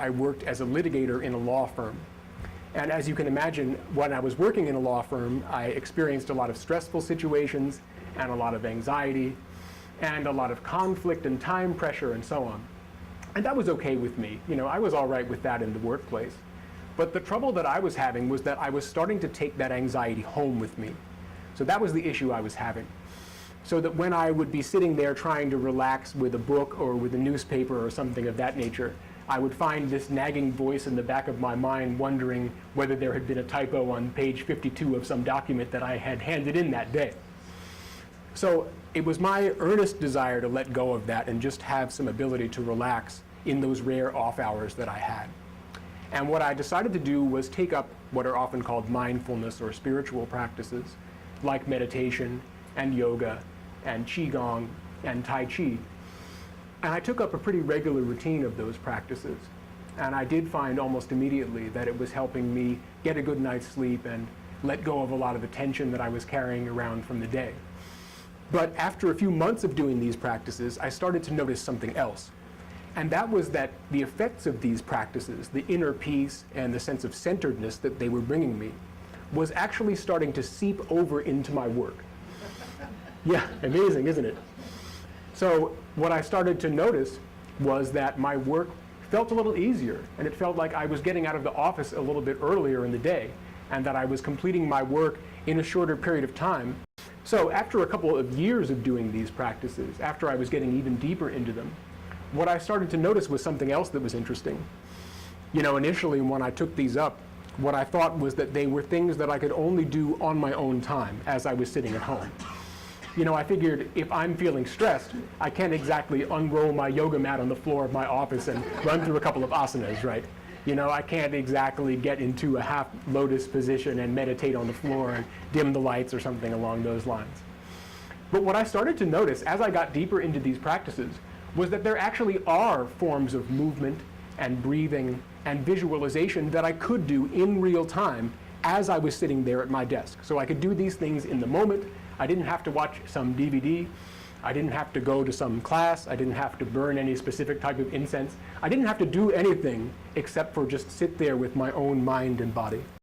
I worked as a litigator in a law firm. And as you can imagine, when I was working in a law firm, I experienced a lot of stressful situations and a lot of anxiety and a lot of conflict and time pressure and so on. And that was okay with me. You know, I was all right with that in the workplace. But the trouble that I was having was that I was starting to take that anxiety home with me. So that was the issue I was having. So that when I would be sitting there trying to relax with a book or with a newspaper or something of that nature, I would find this nagging voice in the back of my mind wondering whether there had been a typo on page 52 of some document that I had handed in that day. So it was my earnest desire to let go of that and just have some ability to relax in those rare off hours that I had. And what I decided to do was take up what are often called mindfulness or spiritual practices, like meditation and yoga and qigong and tai chi. And I took up a pretty regular routine of those practices. And I did find almost immediately that it was helping me get a good night's sleep and let go of a lot of the tension that I was carrying around from the day. But after a few months of doing these practices, I started to notice something else. And that was that the effects of these practices, the inner peace and the sense of centeredness that they were bringing me, was actually starting to seep over into my work. Yeah, amazing, isn't it? So what I started to notice was that my work felt a little easier, and it felt like I was getting out of the office a little bit earlier in the day, and that I was completing my work in a shorter period of time. So after a couple of years of doing these practices, after I was getting even deeper into them, what I started to notice was something else that was interesting. You know, initially when I took these up, what I thought was that they were things that I could only do on my own time as I was sitting at home. You know, I figured if I'm feeling stressed, I can't exactly unroll my yoga mat on the floor of my office and run through a couple of asanas, right? You know, I can't exactly get into a half lotus position and meditate on the floor and dim the lights or something along those lines. But what I started to notice as I got deeper into these practices was that there actually are forms of movement and breathing and visualization that I could do in real time as I was sitting there at my desk. So I could do these things in the moment. I didn't have to watch some DVD. I didn't have to go to some class. I didn't have to burn any specific type of incense. I didn't have to do anything except for just sit there with my own mind and body.